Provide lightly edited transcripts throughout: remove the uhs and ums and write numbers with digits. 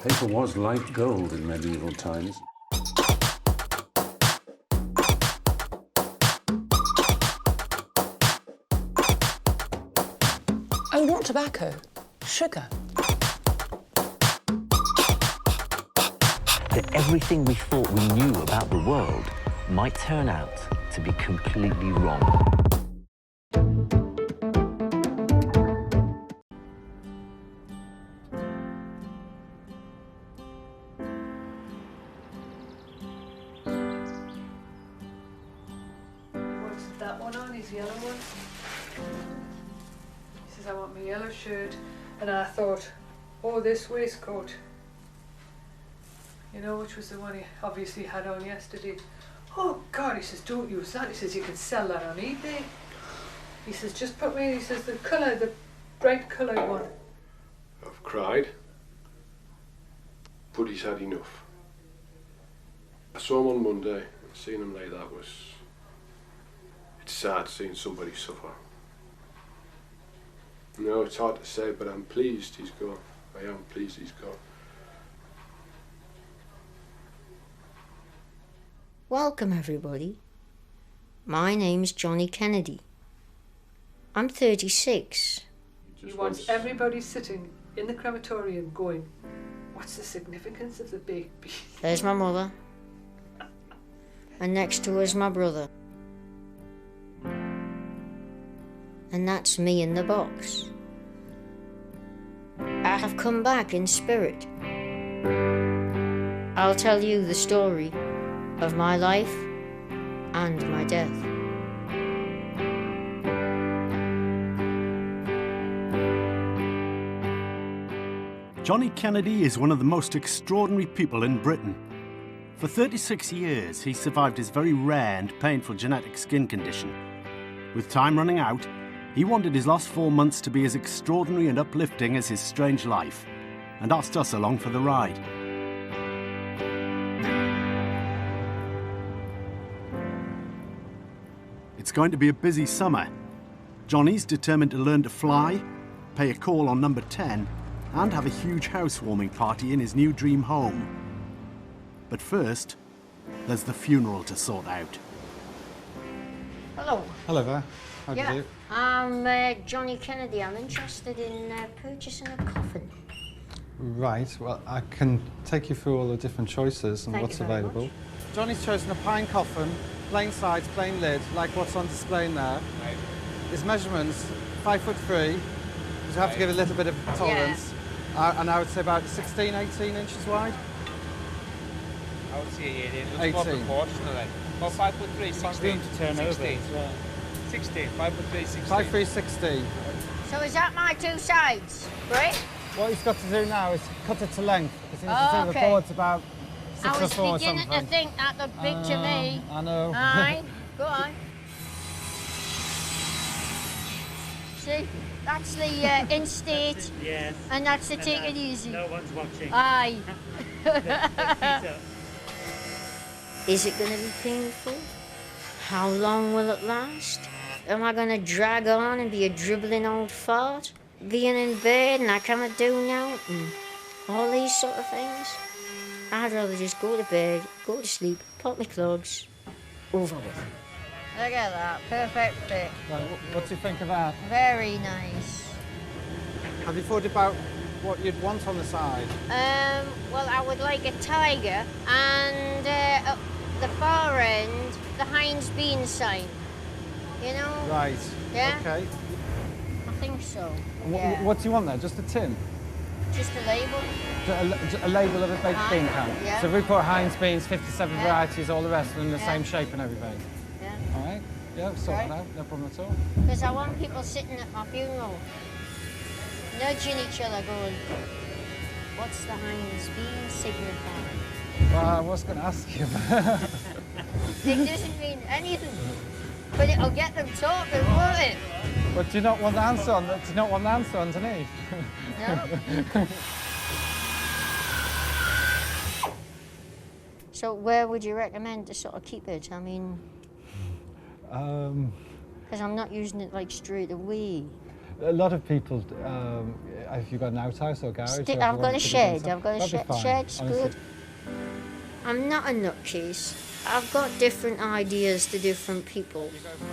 Paper was like gold in medieval times. Oh, not tobacco, sugar. That everything we thought we knew about the world might turn out to be completely wrong. What's that one on? His yellow one? He says, I want my yellow shirt. And I thought, oh, this waistcoat. You know, which was the one he obviously had on yesterday. Oh God, he says, don't use that. He says, you can sell that on eBay. He says, just put me, he says, the colour, the bright coloured one. I've cried, but he's had enough. I saw him on Monday, and seeing him like that it's sad seeing somebody suffer. No, it's hard to say, but I'm pleased he's gone. I am pleased he's gone. Welcome everybody. My name's Jonny Kennedy. I'm 36. He wants everybody sitting in the crematorium going, what's the significance of the baked beans? There's my mother. And next to her is my brother. And that's me in the box. I have come back in spirit. I'll tell you the story of my life and my death. Jonny Kennedy is one of the most extraordinary people in Britain. For 36 years, he survived his very rare and painful genetic skin condition. With time running out, he wanted his last 4 months to be as extraordinary and uplifting as his strange life, and asked us along for the ride. It's going to be a busy summer. Jonny's determined to learn to fly, pay a call on number 10, and have a huge housewarming party in his new dream home. But first, there's the funeral to sort out. Hello. Hello there. How do you do? I'm Jonny Kennedy. I'm interested in purchasing a coffin. Right, well, I can take you through all the different choices and what's available. Much. Johnny's chosen a pine coffin, plain sides, plain lid, like what's on display there. Right. His measurements, 5'3", you have to give a little bit of tolerance. Yeah. And I would say about 16, 18 inches wide. I would say 18. It's more proportional. About 5'3", 16 to turn 16. Over. 16, 5'3", 16. 5'3", 16. So is that my two sides, right? What he's got to do now is cut it to length. Because he needs to do the boards about 6 or 4 or something. I was beginning to think that looked big to me. I know. Aye, go on. See, that's the in-state, yes. And that's the take it easy. No one's watching. Aye. Is it going to be painful? How long will it last? Am I going to drag on and be a dribbling old fart? Being in bed and I cannot do now? And all these sort of things? I'd rather just go to bed, go to sleep, pop my clothes, over with. Look at that, perfect fit. Right, what do you think of that? Very nice. Have you thought about what you'd want on the side? Well, I would like a tiger and at the far end, the Heinz bean sign. You know? Right. Yeah? Okay. I think so. Yeah. What do you want there? Just a tin? Just a label. A label of a baked bean can? Yeah. So we put Heinz beans, 57 varieties, all the rest, and the same shape and everything? Yeah. All right? Yeah, sort that out. No problem at all. Because I want people sitting at my funeral, nudging each other, going, what's the Heinz bean signify? Well, I was going to ask you. It doesn't mean anything, but it'll get them talking, won't it? But do you not want the answer on? Do you not want the answer underneath? No. So where would you recommend to sort of keep it? I mean, because I'm not using it like straight away. A lot of people, have you got an outhouse or garage? I've got a shed. I've got a shed's honestly. good. I'm not a nutcase. I've got different ideas to different people.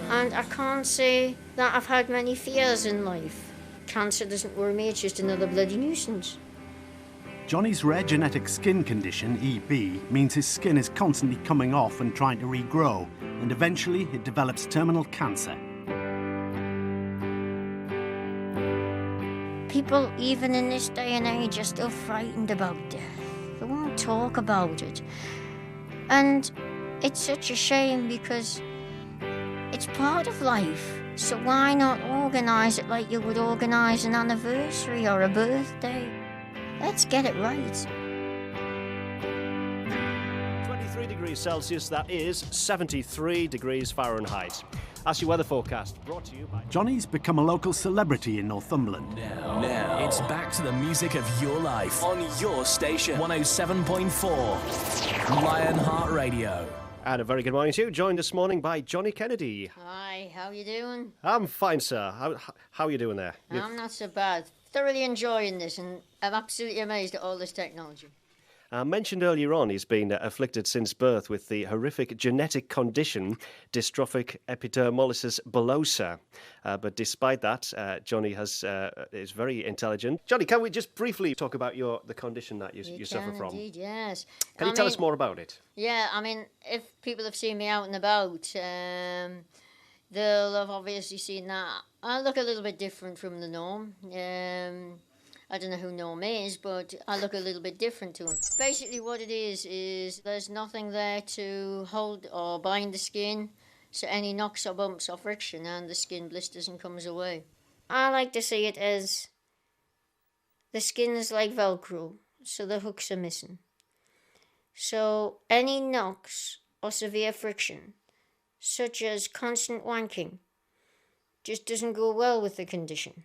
And I can't say that I've had many fears in life. Cancer doesn't worry me, it's just another bloody nuisance. Jonny's rare genetic skin condition, EB, means his skin is constantly coming off and trying to regrow, and eventually it develops terminal cancer. People, even in this day and age, are still frightened about death. They won't talk about it. And it's such a shame because it's part of life. So why not organise it like you would organise an anniversary or a birthday? Let's get it right. 23 degrees Celsius, that is 73 degrees Fahrenheit. That's your weather forecast, brought to you by... Jonny's become a local celebrity in Northumberland. Now, it's back to the music of your life on your station, 107.4 Lionheart Radio. And a very good morning to you, joined this morning by Jonny Kennedy. Hi, how you doing? I'm fine, sir. How are you doing there? I'm not so bad. Thoroughly enjoying this, and I'm absolutely amazed at all this technology. I mentioned earlier on he's been afflicted since birth with the horrific genetic condition Dystrophic Epidermolysis Bullosa. But despite that, Jonny is very intelligent. Jonny, can we just briefly talk about the condition that you suffer from? Indeed, yes. Can you tell us more about it? Yeah, I mean, if people have seen me out and about, they'll have obviously seen that I look a little bit different from the norm. I don't know who Norm is, but I look a little bit different to him. Basically what it is there's nothing there to hold or bind the skin, so any knocks or bumps or friction and the skin blisters and comes away. I like to see it as the skin is like Velcro, so the hooks are missing. So any knocks or severe friction, such as constant wanking, just doesn't go well with the condition,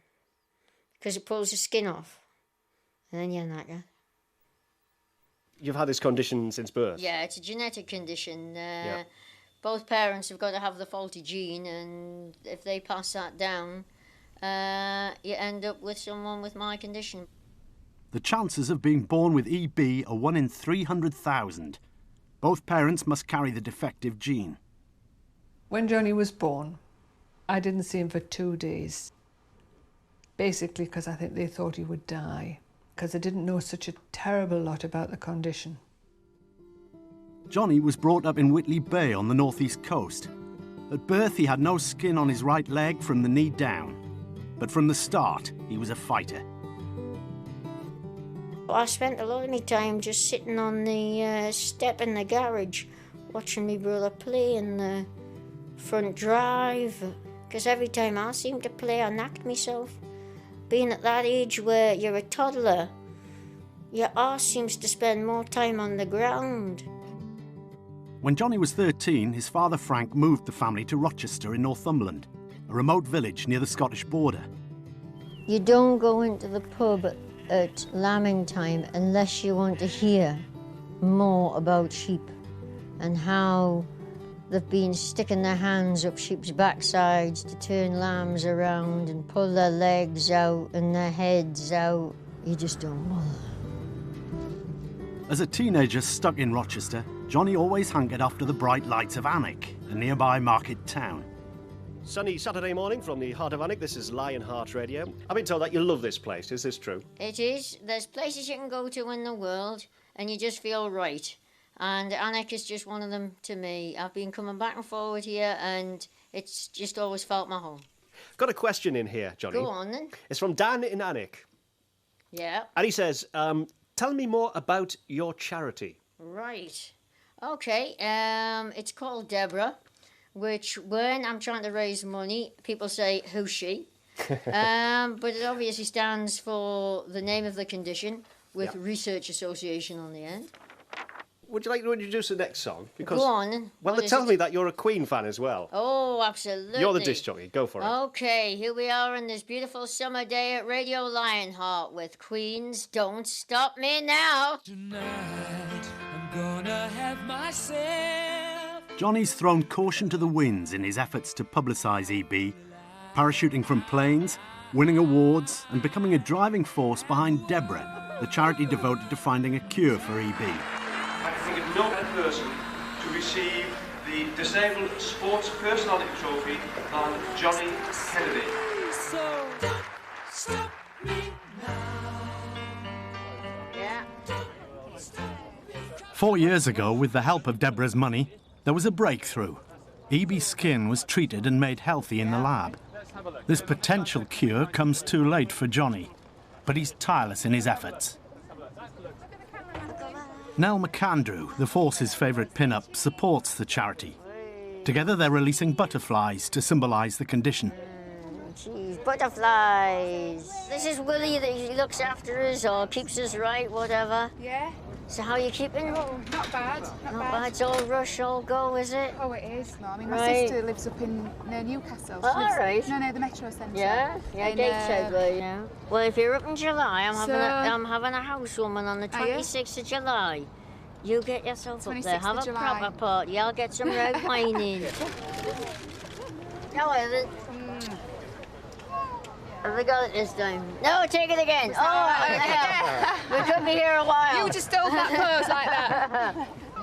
because it pulls the skin off, and then you're knackered. You've had this condition since birth? Yeah, it's a genetic condition. Both parents have got to have the faulty gene, and if they pass that down, you end up with someone with my condition. The chances of being born with EB are 1 in 300,000. Both parents must carry the defective gene. When Jonny was born, I didn't see him for 2 days. Basically because I think they thought he would die, because they didn't know such a terrible lot about the condition. Jonny was brought up in Whitley Bay on the northeast coast. At birth, he had no skin on his right leg from the knee down. But from the start, he was a fighter. I spent a lot of my time just sitting on the step in the garage, watching my brother play in the front drive, because every time I seemed to play, I knocked myself. Being at that age where you're a toddler, your arse seems to spend more time on the ground. When Jonny was 13, his father Frank moved the family to Rochester in Northumberland, a remote village near the Scottish border. You don't go into the pub at lambing time unless you want to hear more about sheep and how they've been sticking their hands up sheep's backsides to turn lambs around and pull their legs out and their heads out. You just don't bother. As a teenager stuck in Rochester, Jonny always hankered after the bright lights of Alnwick, a nearby market town. Sunny Saturday morning from the heart of Alnwick. This is Lionheart Radio. I've been told that you love this place. Is this true? It is. There's places you can go to in the world and you just feel right. And Alnwick is just one of them to me. I've been coming back and forward here and it's just always felt my home. Got a question in here, Jonny. Go on then. It's from Dan in Alnwick. Yeah. And he says, tell me more about your charity. Right. Okay. It's called Deborah, which when I'm trying to raise money, people say, who's she? But it obviously stands for the name of the condition with Research Association on the end. Would you like to introduce the next song? Because, go on. Well, they tell me that you're a Queen fan as well. Oh, absolutely. You're the disc jockey. Go for it. Okay, here we are on this beautiful summer day at Radio Lionheart with Queen's Don't Stop Me Now. Tonight, I'm gonna have myself. Jonny's thrown caution to the winds in his efforts to publicise EB, parachuting from planes, winning awards and becoming a driving force behind Deborah, the charity devoted to finding a cure for EB. I think of no better person to receive the Disabled Sports Personality Trophy than Jonny Kennedy. So don't stop me now. Yeah. 4 years ago, with the help of Deborah's money, there was a breakthrough. EB's skin was treated and made healthy in the lab. This potential cure comes too late for Jonny, but he's tireless in his efforts. Nell McAndrew, the Force's favourite pin-up, supports the charity. Together they're releasing butterflies to symbolise the condition. Jeez, butterflies. This is Willie that he looks after us or keeps us right, whatever. Yeah. So how are you keeping? Oh, not bad. Not bad. It's all rush, all go, is it? Oh, it is. No, I mean, my Right. sister lives up near Newcastle. Oh, all right. No, the Metro Centre. Yeah, In, Gateshead way. Yeah. Well, if you're up in July, I'm So- having a housewarming on the Are you? 26th of July. You get yourself up there, 26th have of a July. proper party. I'll get some red wine in. No, have we got it this time? No, take it again. Oh, we could be here a while. You just hold that pose like that.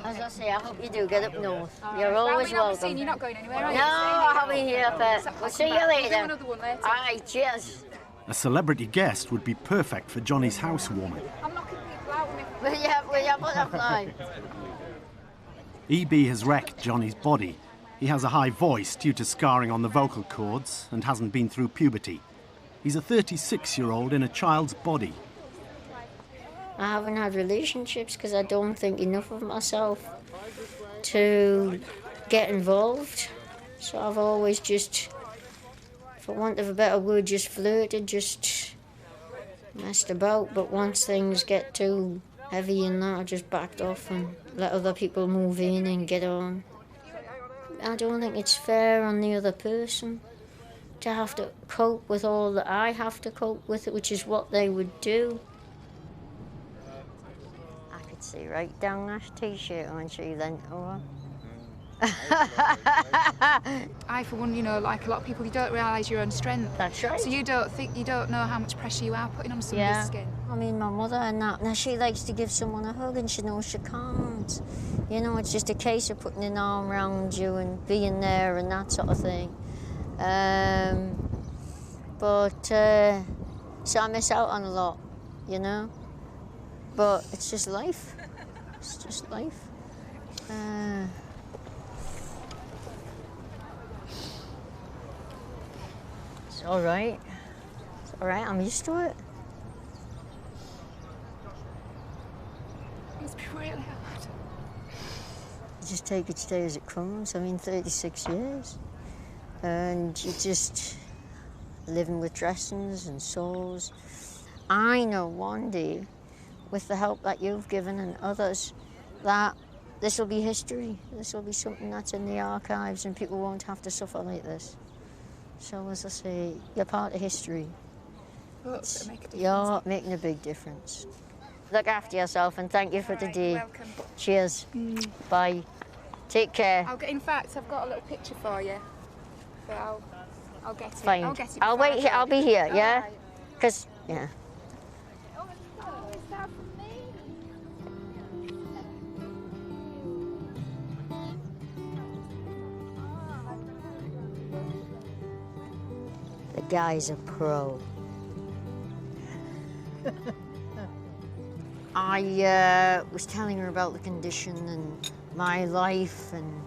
As I say, I hope you do get up north. All You're right. always Well, we're not welcome. seeing you, not going anywhere, are you? No, I'll be here, Pet. So We'll see you We'll later. do another one later. All right, cheers. A celebrity guest would be perfect for Jonny's housewarming. I'm knocking people out with Will you butterfly? EB has wrecked Jonny's body. He has a high voice due to scarring on the vocal cords and hasn't been through puberty. He's a 36-year-old in a child's body. I haven't had relationships because I don't think enough of myself to get involved. So I've always just, for want of a better word, just flirted, just messed about. But once things get too heavy and that, I just backed off and let other people move in and get on. I don't think it's fair on the other person to have to cope with all that I have to cope with, which is what they would do. I could see right down that t-shirt when she leant over. I, for one, like a lot of people, you don't realise your own strength. That's right. So you don't know how much pressure you are putting on somebody's skin. I mean, my mother and that, now she likes to give someone a hug and she knows she can't. It's just a case of putting an arm around you and being there and that sort of thing. So I miss out on a lot, But it's just life. It's just life. It's all right. It's all right. I'm used to it. It's been really hard. You just take each day as it comes. 36 years. And you just living with dressings and sores. I know one day, with the help that you've given and others, that this will be history. This will be something that's in the archives and people won't have to suffer like this. So as I say, you're part of history. You're making a big difference. Look after yourself and thank you for today. Welcome. Cheers. Bye. Take care. In fact, I've got a little picture for you. But I'll get it. Fine. I'll get it. I'll wait here. I'll be here, yeah? Because, yeah. The guy's a pro. I was telling her about the condition and my life and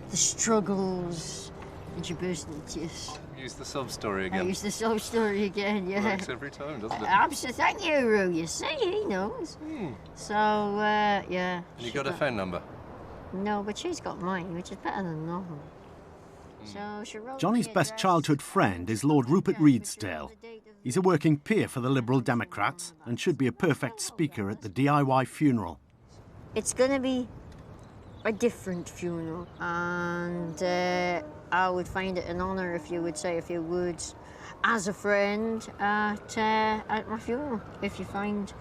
the struggles, and she burst into tears. Use the sub story again. I use the sob story again, yeah. Works every time, doesn't it? Absolutely. Thank you, Roo. You see, he knows. So, yeah. And you got a phone number? No, but she's got mine, which is better than nothing. So she wrote Jonny's best childhood friend is Lord Rupert Redesdale. He's a working peer for the Liberal Democrats and should be a perfect speaker at the DIY funeral. It's going to be a different funeral, and I would find it an honour if you would say a few words as a friend at my funeral, if you find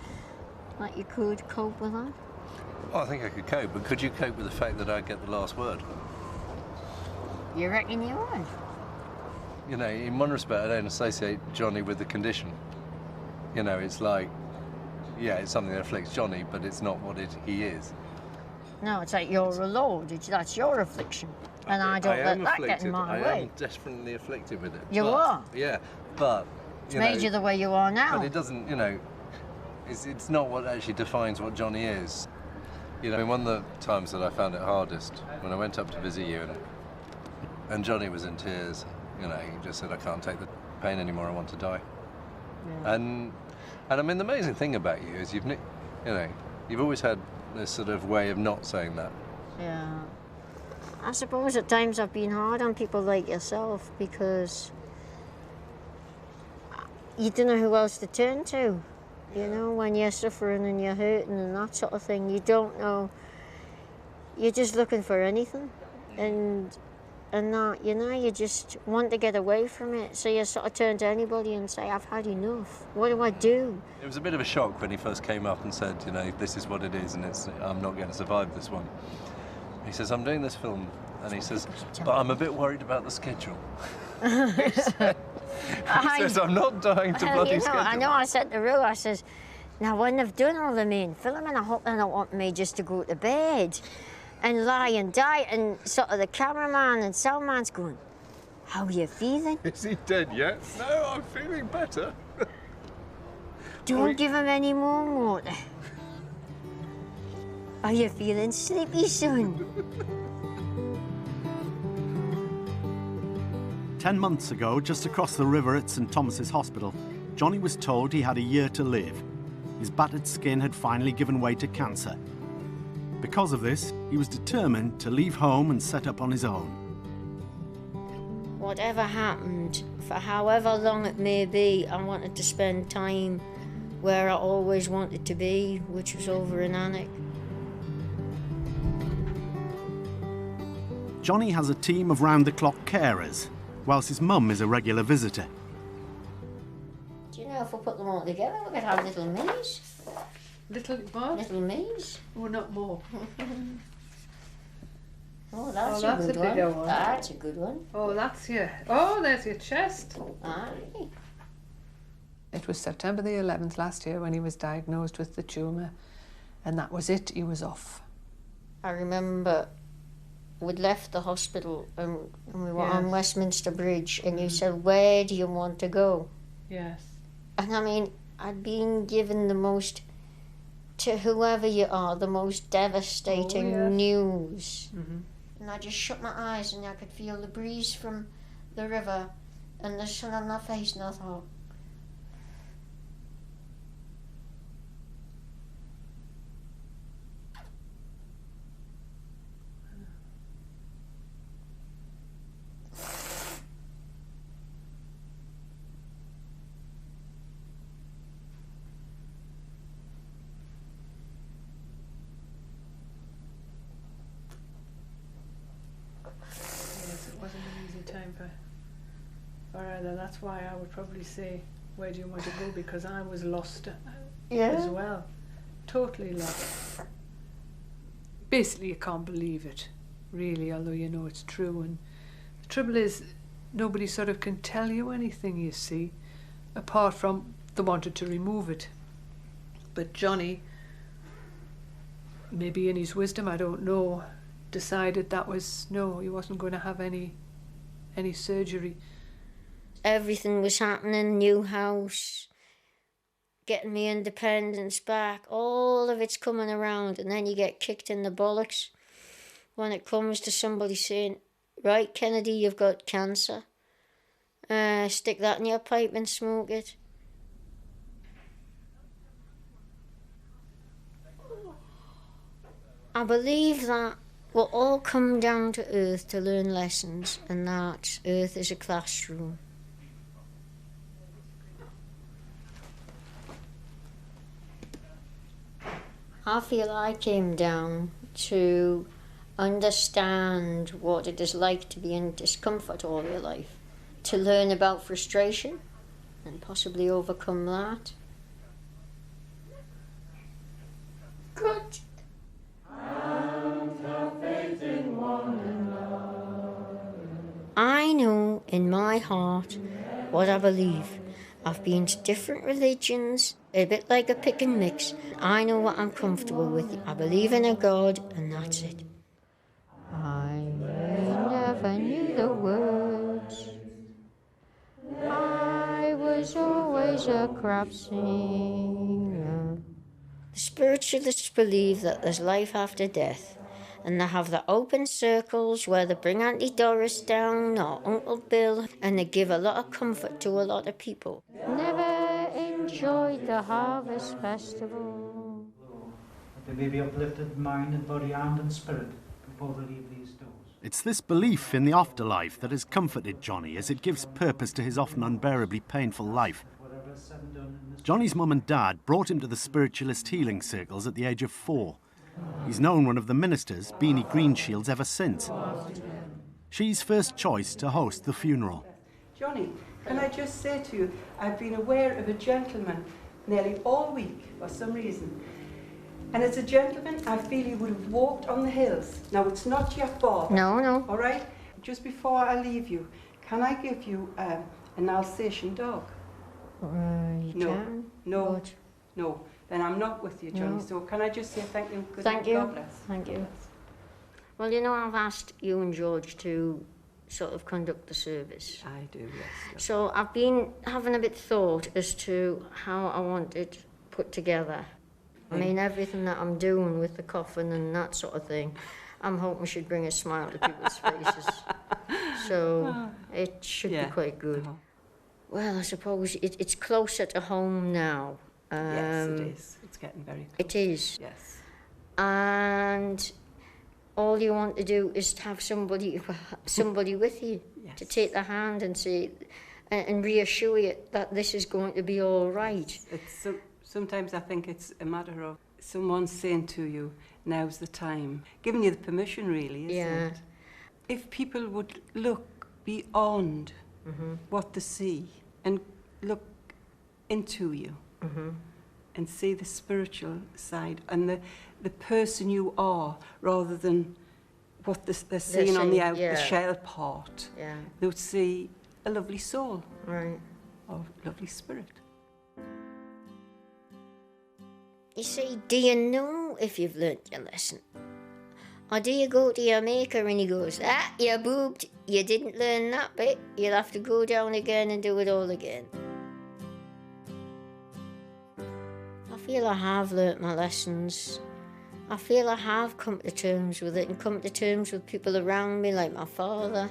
that you could cope with that. Well, I think I could cope, but could you cope with the fact that I get the last word? You reckon you would? you know, in one respect, I don't associate Jonny with the condition. You know, it's like, yeah, it's something that afflicts Jonny, but it's not what he is. No, it's like you're a load. That's your affliction. And I don't let that get in my way. I am definitely afflicted with it. You are? Yeah, but... It's made you the way you are now. But it doesn't, you know, it's not what actually defines what Jonny is. You know, I mean, one of the times that I found it hardest, when I went up to visit you, and Jonny was in tears, you know, he just said, I can't take the pain anymore, I want to die. Yeah. And I mean, the amazing thing about you is you've always had this sort of way of not saying that. Yeah. I suppose at times I've been hard on people like yourself because you don't know who else to turn to. You know, when you're suffering and you're hurting and that sort of thing, you don't know. You're just looking for anything. And that, you know, you just want to get away from it. So you sort of turn to anybody and say, I've had enough. What do I do? It was a bit of a shock when he first came up and said, you know, this is what it is and I'm not going to survive this one. He says, I'm doing this film, and he says, but I'm a bit worried about the schedule. He says, I'm not dying to bloody schedule. I know, I said to Rue, I says, now when they've done all the main filming, I hope they don't want me just to go to bed and lie and die, and sort of the cameraman and soundman's going, how are you feeling? Is he dead yet? No, I'm feeling better. Don't give him any more water. Are you feeling sleepy, son? 10 months ago, just across the river at St Thomas's Hospital, Jonny was told he had a year to live. His battered skin had finally given way to cancer. Because of this, he was determined to leave home and set up on his own. Whatever happened, for however long it may be, I wanted to spend time where I always wanted to be, which was over in Alnwick. Jonny has a team of round-the-clock carers, whilst his mum is a regular visitor. Do you know, if we put them all together, we could have little minis. Little what? Little minis. Oh, not more. Oh, that's a good bigger one. That's a good one. Oh, that's your... Oh, there's your chest. Aye. It was September the 11th last year when he was diagnosed with the tumour, and that was it. He was off. I remember we'd left the hospital and we were on Westminster Bridge, and you said, where do you want to go? Yes. And I mean, I'd been given the most, to whoever you are, the most devastating news. And I just shut my eyes and I could feel the breeze from the river and the sun on my face, and I thought, for either. That's why I would probably say, where do you want to go? Because I was lost as well. Totally lost. Basically, you can't believe it, really, although you know it's true. And the trouble is, nobody sort of can tell you anything, you see, apart from they wanted to remove it. But Jonny, maybe in his wisdom, I don't know, decided that was, no, he wasn't going to have any surgery. everything was happening, new house, getting me independence back, all of it's coming around, and then you get kicked in the bollocks when it comes to somebody saying, right, Kennedy, you've got cancer, stick that in your pipe and smoke it. I believe that we'll all come down to Earth to learn lessons, and that Earth is a classroom. I feel I came down to understand what it is like to be in discomfort all your life, to learn about frustration and possibly overcome that. Good. I know in my heart what I believe. I've been to different religions, a bit like a pick and mix. I know what I'm comfortable with. I believe in a God, and that's it. I never knew the words. I was always a crap singer. The spiritualists believe that there's life after death, and they have the open circles where they bring Auntie Doris down or Uncle Bill, and they give a lot of comfort to a lot of people. Never enjoyed the Harvest Festival. They may be uplifted mind and body, hand and spirit before they leave these doors. It's this belief in the afterlife that has comforted Jonny as it gives purpose to his often unbearably painful life. Jonny's mum and dad brought him to the spiritualist healing circles at the age of 4. He's known one of the ministers, Beanie Greenshields, ever since. She's first choice to host the funeral. Jonny, can I just say to you, I've been aware of a gentleman nearly all week for some reason. And as a gentleman, I feel he would have walked on the hills. Now, it's not your fault. No. All right? Just before I leave you, can I give you an Alsatian dog? You can. No. But... No. Then I'm not with you, Jonny. No. So can I just say thank you? Thank you. God bless. Thank you. Well, you know, I've asked you and George to sort of conduct the service. I do, yes. So I've been having a bit of thought as to how I want it put together. I mean, everything that I'm doing with the coffin and that sort of thing, I'm hoping should bring a smile to people's faces. So it should be quite good. Well, I suppose it's closer to home now. Yes, it is. It's getting very close. It is. Yes. And all you want to do is to have somebody with you to take the hand and say, and reassure you that this is going to be all right. Sometimes I think it's a matter of someone saying to you, now's the time, giving you the permission, really, isn't it? If people would look beyond what they see and look into you and see the spiritual side and the person you are, rather than what they're seeing on the shell part, they would see a lovely soul, or a lovely spirit. You see, do you know if you've learnt your lesson? Or do you go to your maker and he goes, you boobed, you didn't learn that bit, you'll have to go down again and do it all again. I feel I have learnt my lessons. I feel I have come to terms with it and come to terms with people around me, like my father,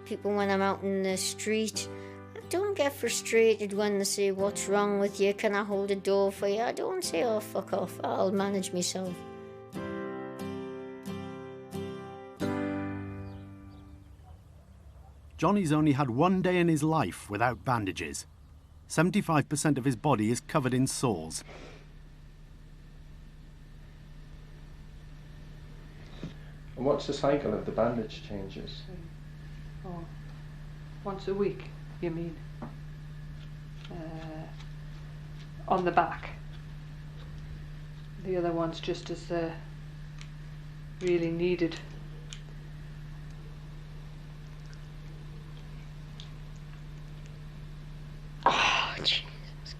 people when I'm out in the street. I don't get frustrated when they say, what's wrong with you? Can I hold a door for you? I don't say, oh, fuck off, I'll manage myself. Jonny's only had one day in his life without bandages. 75% of his body is covered in sores. And what's the cycle of the bandage changes? Once a week, you mean? On the back. The other one's just as really needed. Oh, Jesus.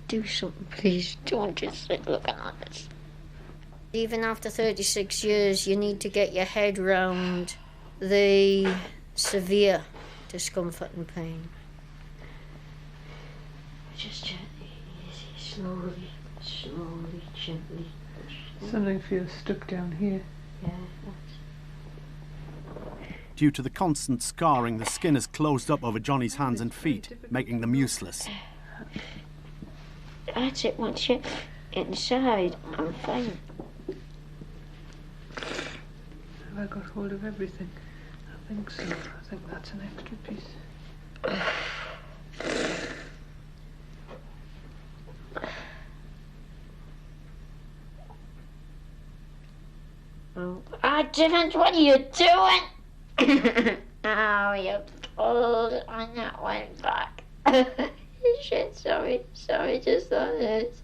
Do something, please. Don't just sit looking at us. Even after 36 years, you need to get your head round the severe discomfort and pain. Just gently, easy, slowly, gently. Something feels stuck down here. Yeah. Due to the constant scarring, the skin has closed up over Jonny's hands and feet, making them useless. That's it. Once you're inside, I'm fine. Have I got hold of everything? I think so. I think that's an extra piece. Oh, I didn't. What are you doing? Oh, you pulled on that one back. Shit, sorry, just thought it.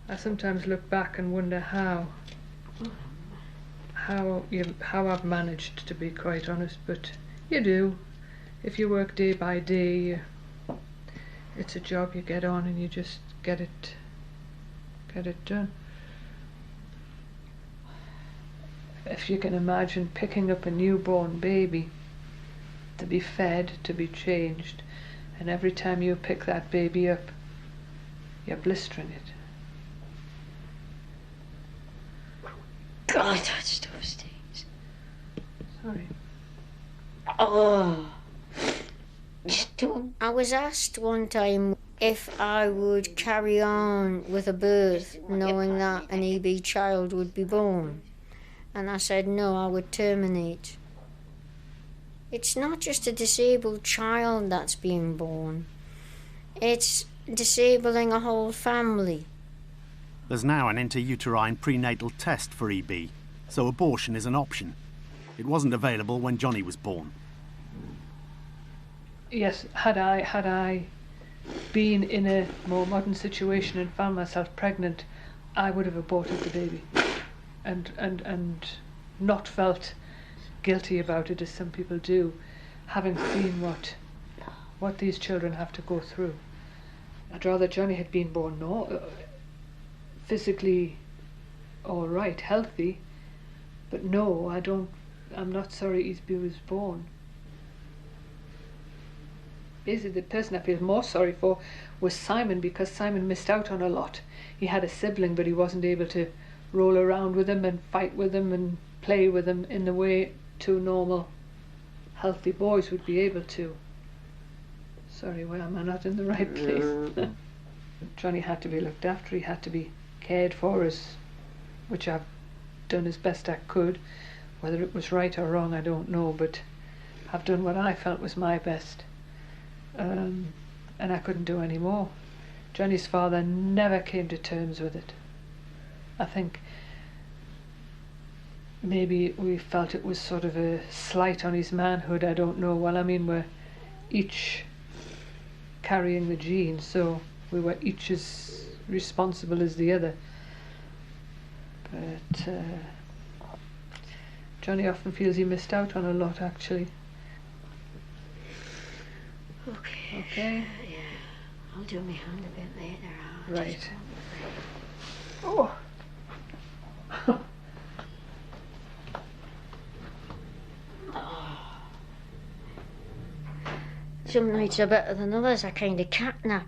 I sometimes look back and wonder how I've managed, to be quite honest, but you do. If you work day by day, it's a job you get on and you just get it done. If you can imagine picking up a newborn baby to be fed, to be changed, and every time you pick that baby up, you're blistering it. God, that stuff stinks. Sorry. Oh. I was asked one time if I would carry on with a birth knowing that an EB child would be born. And I said no, I would terminate. It's not just a disabled child that's being born. It's disabling a whole family. There's now an intrauterine prenatal test for EB, so abortion is an option. It wasn't available when Jonny was born. Yes, had I been in a more modern situation and found myself pregnant, I would have aborted the baby, and not felt guilty about it as some people do, having seen what these children have to go through. I'd rather Jonny had been born physically all right, healthy, but no, I'm not sorry he was born. Basically, the person I feel more sorry for was Simon, because Simon missed out on a lot. He had a sibling, but he wasn't able to roll around with him and fight with him and play with him in the way two normal, healthy boys would be able to. Sorry, why am I not in the right place? Jonny had to be looked after, he had to be cared for, which I've done as best I could. Whether it was right or wrong, I don't know, but I've done what I felt was my best. And I couldn't do any more. Jonny's father never came to terms with it. I think maybe we felt it was sort of a slight on his manhood, I don't know. Well, I mean, we're each carrying the gene, so we were each as responsible as the other. But Jonny often feels he missed out on a lot, actually. Okay. Yeah, I'll do my hand a bit later. Right. Oh. Some nights are better than others. I kind of catnap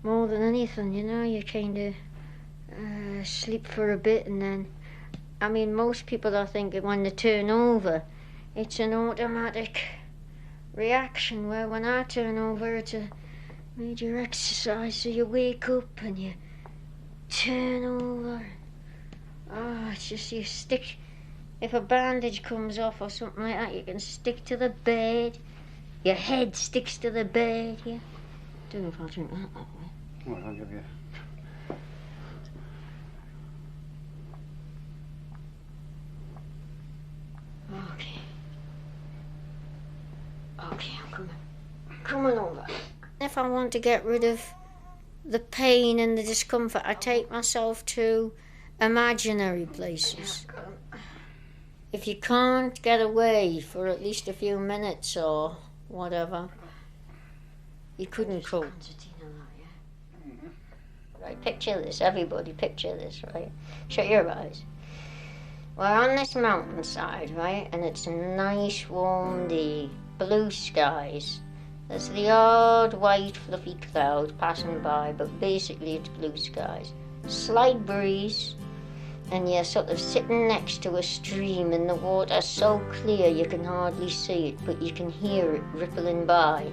more than anything, you know. You kind of sleep for a bit and then... I mean, most people, I think, when they turn over, it's an automatic reaction, where when I turn over, it's a major exercise. So you wake up and you turn over. Oh, it's just you stick... If a bandage comes off or something like that, you can stick to the bed. Your head sticks to the bed, yeah. Don't know if I'll drink that way. Well, I'll give you... Okay. Okay, I'm coming. Coming over. If I want to get rid of the pain and the discomfort, I take myself to imaginary places. If you can't get away for at least a few minutes or whatever, you couldn't cope. Right, picture this, everybody picture this, right? Shut your eyes. We're on this mountainside, right? And it's a nice warm day, blue skies. There's the odd white fluffy cloud passing by, but basically it's blue skies. Slight breeze, and you're sort of sitting next to a stream and the water's so clear you can hardly see it, but you can hear it rippling by.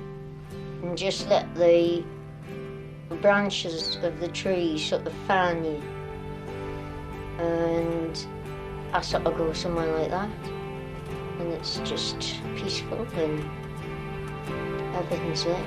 And just let the branches of the trees sort of fan you. And I sort of go somewhere like that, and it's just peaceful and everything's there.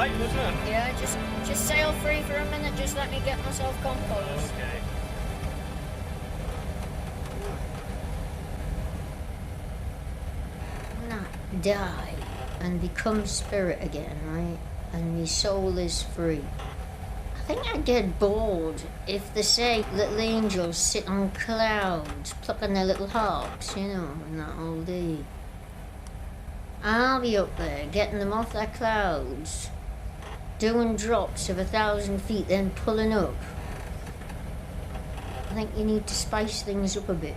right, wasn't it? Yeah, just sail free for a minute. Just let me get myself composed. Okay. When I die and become spirit again, right? And my soul is free. I think I'd get bored if they say little angels sit on clouds, plucking their little harps, you know, and that all day. I'll be up there, getting them off their clouds, doing drops of 1,000 feet, then pulling up. I think you need to spice things up a bit.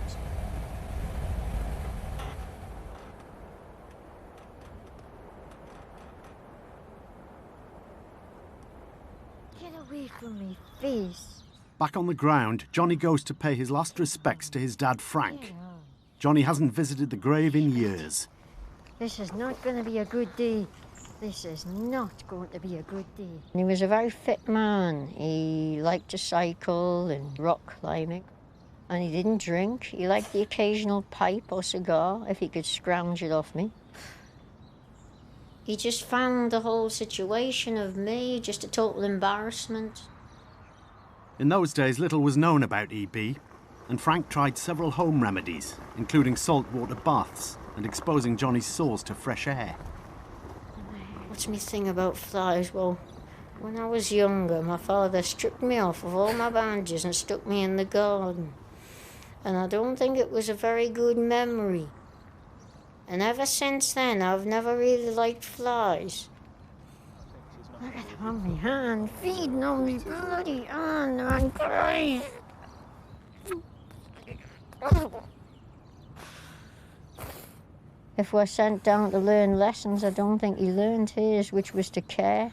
Get away from me, face. Back on the ground, Jonny goes to pay his last respects to his dad, Frank. Jonny hasn't visited the grave in years. This is not going to be a good day. This is not going to be a good day. He was a very fit man. He liked to cycle and rock climbing. And he didn't drink. He liked the occasional pipe or cigar, if he could scrounge it off me. He just found the whole situation of me just a total embarrassment. In those days, little was known about EB, and Frank tried several home remedies, including saltwater baths and exposing Jonny's sores to fresh air. What's me thing about flies? Well, when I was younger, my father stripped me off of all my bandages and stuck me in the garden. And I don't think it was a very good memory. And ever since then, I've never really liked flies. Look at them on my hand, feeding on me bloody hand, man, Christ. If we're sent down to learn lessons, I don't think he learned his, which was to care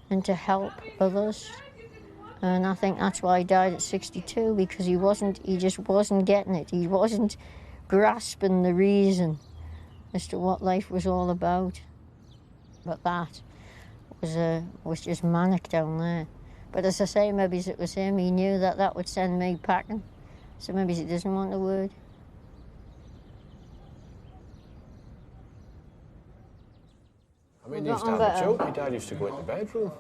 and to help others. And I think that's why he died at 62, because he just wasn't getting it. He wasn't grasping the reason as to what life was all about. But that was just manic down there. But as I say, maybe it was him. He knew that that would send me packing. So maybe he doesn't want the word. I mean, he used to have a joke. My dad used to go into the bedroom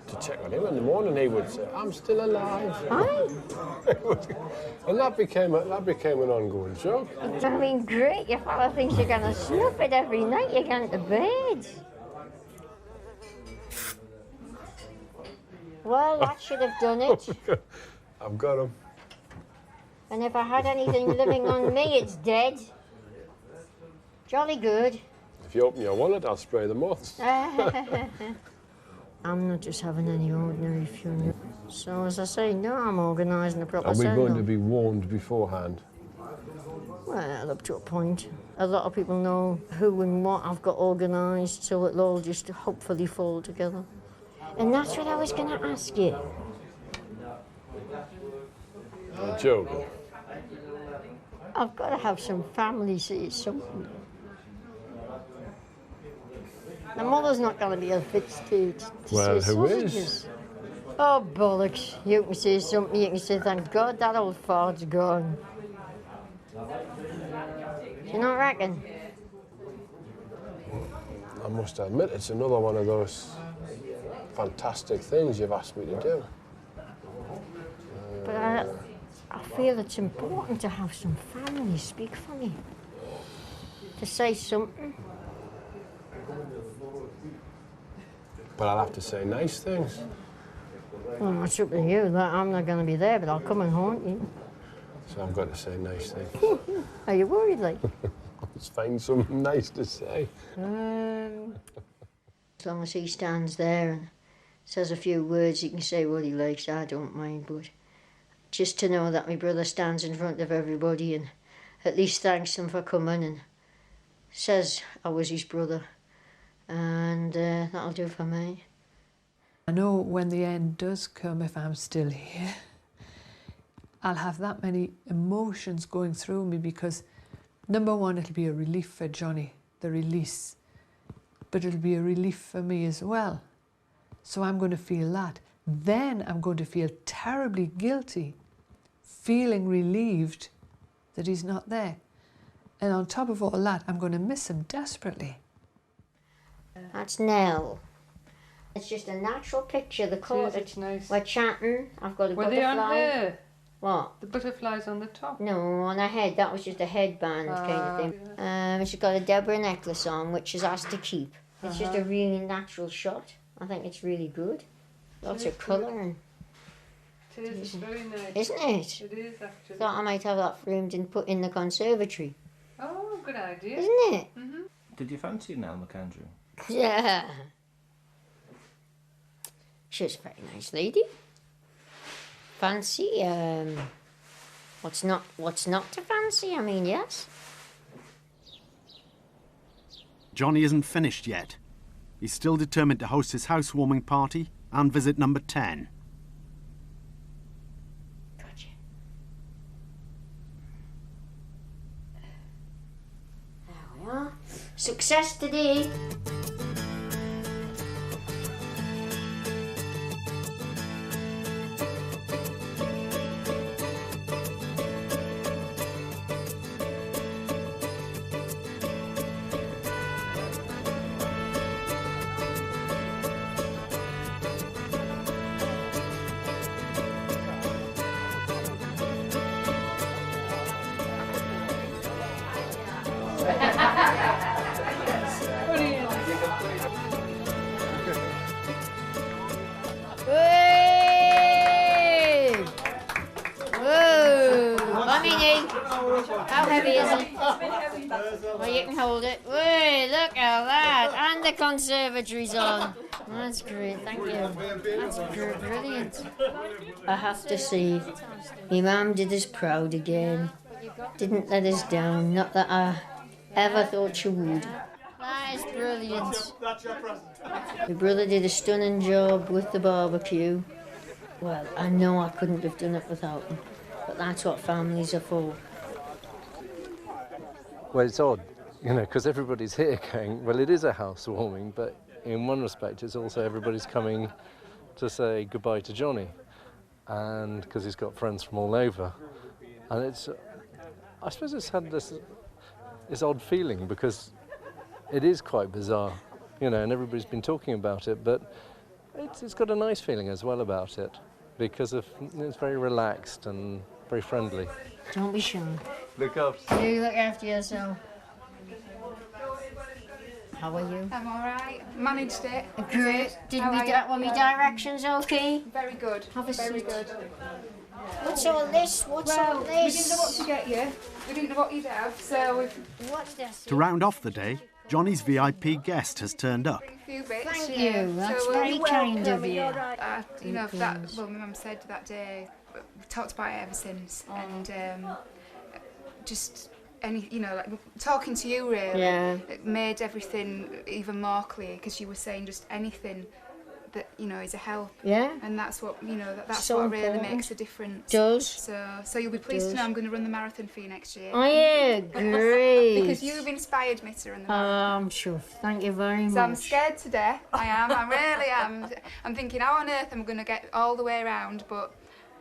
to check on him in the morning. He would say, "I'm still alive." Aye. And that became an ongoing joke. I mean, great. Your father thinks you're going to snuff it every night you're going to bed. Well, that should have done it. I've got him. And if I had anything living on me, it's dead. Jolly good. If you open your wallet, I'll spray the moths. I'm not just having any ordinary funeral. So, as I say, no, I'm organising a proper Are we send-off. going to be warned beforehand? Well, up to a point. A lot of people know who and what I've got organised, so it'll all just hopefully fall together. And that's what I was going to ask you. You're joking. I've got to have some family say something. The mother's not going to be a fit state to Well, say who sausages. is? Oh, bollocks. You can say something, you can say, thank God that old fart's gone. Do you not reckon? I must admit, it's another one of those fantastic things you've asked me to do. But I feel it's important to have some family speak for me. To say something. But I'll have to say nice things. Well, it's up to you. I'm not going to be there, but I'll come and haunt you. So I've got to say nice things. Are you worried, like? Let's find something nice to say. As long as he stands there and says a few words, he can say what he likes. I don't mind, but just to know that my brother stands in front of everybody and at least thanks them for coming and says I was his brother, and that'll do for me. I know when the end does come, if I'm still here, I'll have that many emotions going through me because, number one, it'll be a relief for Jonny, the release, but it'll be a relief for me as well. So I'm going to feel that. Then I'm going to feel terribly guilty, feeling relieved that he's not there. And on top of all that, I'm going to miss him desperately. That's Nell. It's just a natural picture. The colour. It's nice. We're chatting. I've got a Were butterfly. they on her? What? The butterflies on the top? No, on her head. That was just a headband kind of thing. She's got a Deborah necklace on, which she's asked to keep. It's just a really natural shot. I think it's really good. Lots of colour. And it is. It's very nice. Isn't it? It is, actually. Thought I might have that framed and put in the conservatory. Oh, good idea. Isn't it? Mm-hmm. Did you fancy Nell McAndrew? Yeah. She was a very nice lady. Fancy, what's not to fancy? I mean, yes. Jonny isn't finished yet. He's still determined to host his housewarming party and visit number 10. Gotcha. There we are. Success today. How heavy is it? Well, you can hold it. Whoa, look at that. And the conservatory's on. That's great, thank you. That's brilliant. I have to say, my mum did us proud again. Didn't let us down. Not that I ever thought she would. That is brilliant. My brother did a stunning job with the barbecue. Well, I know I couldn't have done it without him. But that's what families are for. Well, it's odd, you know, because everybody's here going, well, it is a housewarming, but in one respect, it's also everybody's coming to say goodbye to Jonny, and because he's got friends from all over. And it's, I suppose it's had this odd feeling, because it is quite bizarre, you know, and everybody's been talking about it, but it's got a nice feeling as well about it, because it's very relaxed and very friendly. Don't be shy. Look after you. Look after yourself. How are you? I'm all right. Managed it. Great. Were my directions okay? Very good. Have a Very seat. good. What's all this? What's all this? We didn't know what to get you. We didn't know what you'd have, so we've... What's this? To round off the day, Jonny's VIP guest has turned up. A few bits. Thank you. That's very kind of you. You know, that, well, my mum said that day, we've talked about it ever since, and just any, you know, like talking to you really, it made everything even more clear, because you were saying just anything that, you know, is a help. Yeah. And that's what, you know, that's So what really important. makes a difference. Does. So you'll be pleased to know I'm going to run the marathon for you next year. Oh yeah, great. Because you've inspired me to run the marathon. I'm sure. Thank you very much. So I'm scared to death. I am. I really am. I'm thinking, how on earth am I going to get all the way around? But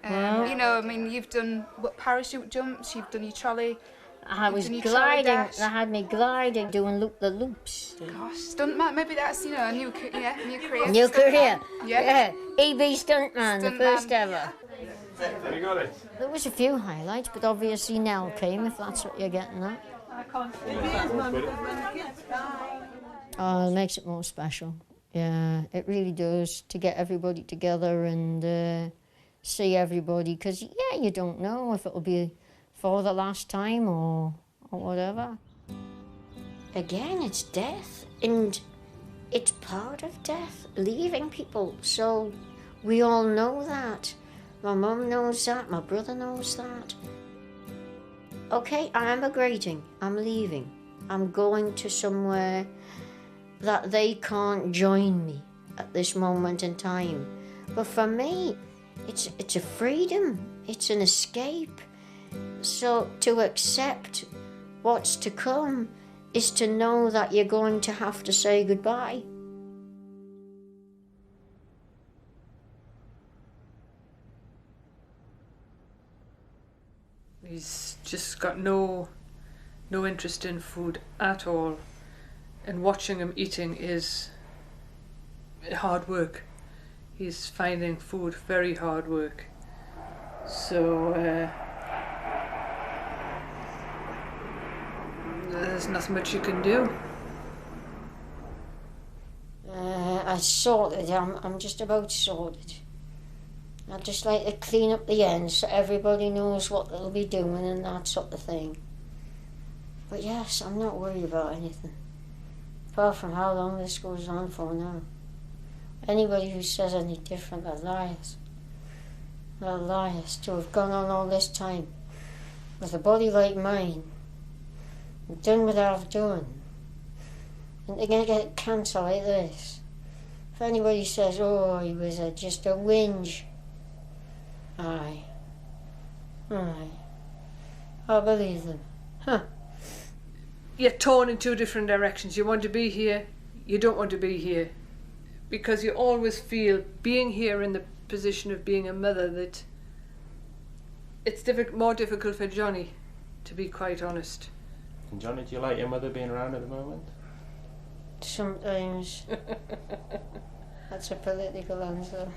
you know, I mean, you've done parachute jumps. You've done your trolley. I was gliding. I had me gliding, doing the loops. Gosh, stuntman. Maybe that's, you know, a new career. New career. Yeah. EB stuntman, the first ever. You got it. There was a few highlights, but obviously Nell came, if that's what you're getting at. Oh, it makes it more special. Yeah, it really does, to get everybody together and see everybody, because, yeah, you don't know if it'll be for the last time or whatever. Again, it's death, and it's part of death, leaving people, so we all know that. My mum knows that, my brother knows that. Okay, I'm emigrating, I'm leaving. I'm going to somewhere that they can't join me at this moment in time. But for me, it's a freedom, it's an escape. So to accept what's to come is to know that you're going to have to say goodbye. He's just got no interest in food at all, and watching him eating is hard work. He's finding food very hard work. So there's not much you can do. I sorted. I'm just about sorted. I'd just like to clean up the ends so everybody knows what they'll be doing and that sort of thing. But yes, I'm not worried about anything. Apart from how long this goes on for now. Anybody who says any different are liars. They're liars to have gone on all this time with a body like mine and done what I've done. And they're going to get cancer like this. If anybody says, oh, he was just a whinge, aye, I believe them. Huh. You're torn in two different directions. You want to be here, you don't want to be here. Because you always feel, being here in the position of being a mother, that it's more difficult for Johnny, to be quite honest. And Johnny, do you like your mother being around at the moment? Sometimes. That's a political answer.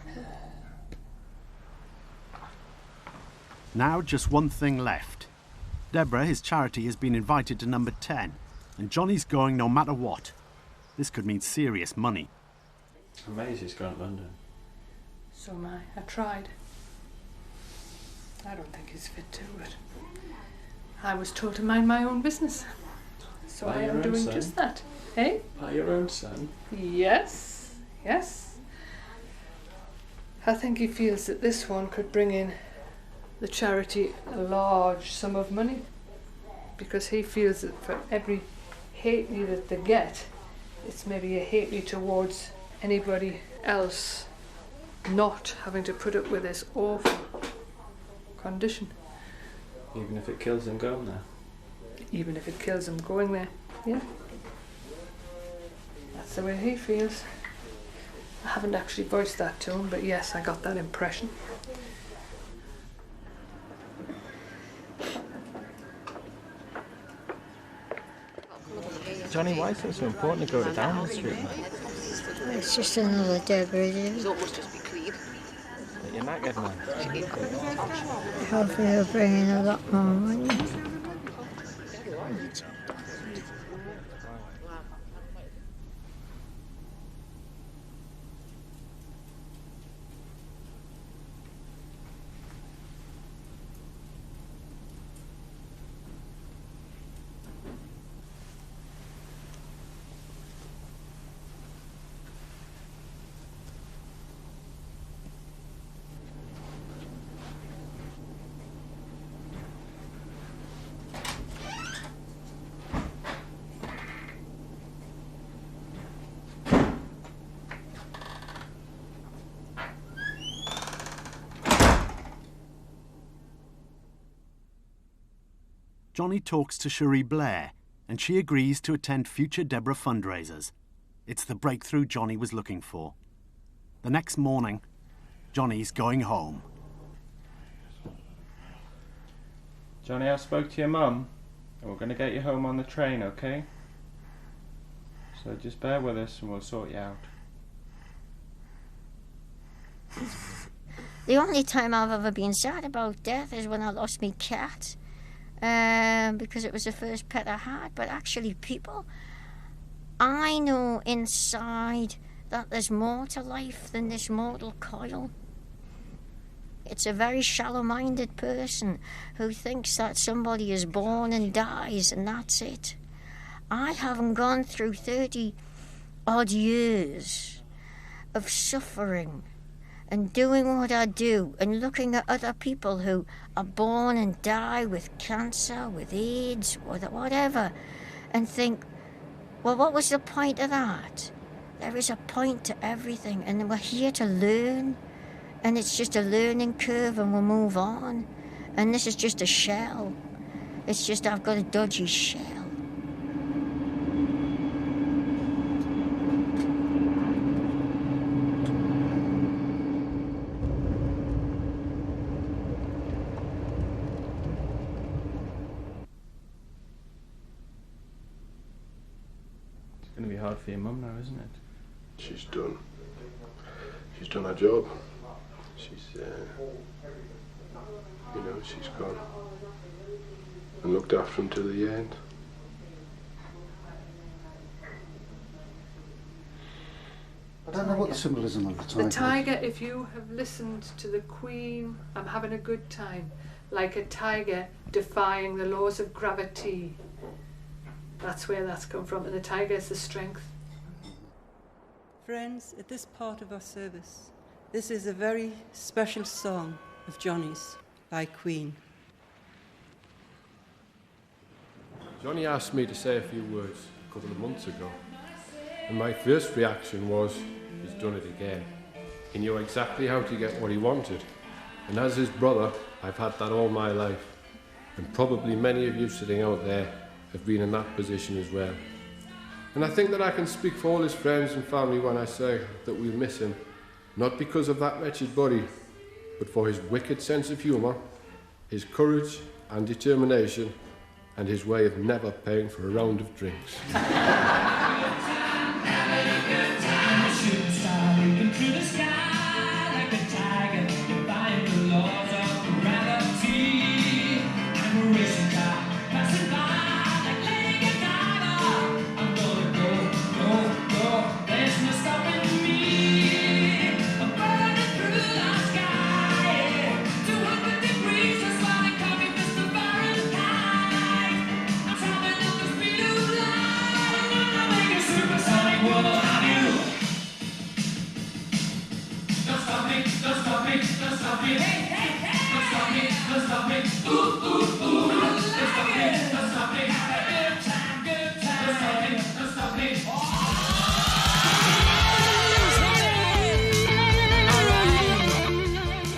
Now just one thing left. Deborah, his charity, has been invited to number 10, and Johnny's going no matter what. This could mean serious money. I'm amazed he's gone to London. So am I. I tried. I don't think he's fit to, but I was told to mind my own business. So I am doing just that. Hey? By your own son? Yes. Yes. I think he feels that this one could bring in the charity a large sum of money, because he feels that for every halfpenny that they get, it's maybe a halfpenny towards anybody else not having to put up with this awful condition. Even if it kills him going there? Even if it kills him going there, yeah. That's the way he feels. I haven't actually voiced that to him, but yes, I got that impression. Johnny, why is it so important to go to Downing Street? It's just another Deborah. But you're not getting one. Hopefully he'll bring in a lot more money. Johnny talks to Cherie Blair, and she agrees to attend future Deborah fundraisers. It's the breakthrough Johnny was looking for. The next morning, Johnny's going home. Johnny, I spoke to your mum, and we're going to get you home on the train, okay? So just bear with us and we'll sort you out. The only time I've ever been sad about death is when I lost my cat. Because it was the first pet I had. But actually, people, I know inside that there's more to life than this mortal coil. It's a very shallow-minded person who thinks that somebody is born and dies and that's it. I haven't gone through 30-odd years of suffering and doing what I do and looking at other people who are born and die with cancer, with AIDS, with whatever, and think, well, what was the point of that? There is a point to everything, and we're here to learn, and it's just a learning curve, and we'll move on. And this is just a shell. It's just I've got a dodgy shell. It's going to be hard for your mum now, isn't it? She's done. she's done her job. She's, she's gone and looked after him till the end. I don't know what the symbolism of the tiger The tiger, if you have listened to the Queen, I'm having a good time, like a tiger defying the laws of gravity. That's where that's come from, and the tiger is the strength. Friends, at this part of our service, this is a very special song of Johnny's by Queen. Jonny asked me to say a few words a couple of months ago, and my first reaction was, he's done it again. He knew exactly how to get what he wanted, and as his brother, I've had that all my life, and probably many of you sitting out there have been in that position as well. And I think that I can speak for all his friends and family when I say that we'll miss him, not because of that wretched body, but for his wicked sense of humour, his courage and determination, and his way of never paying for a round of drinks.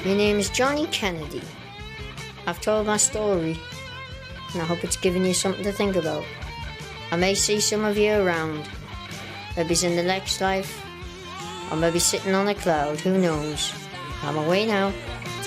My name is Jonny Kennedy. I've told my story, and I hope it's given you something to think about. I may see some of you around. Maybe it's in the next life, or maybe sitting on a cloud, who knows. I'm away now.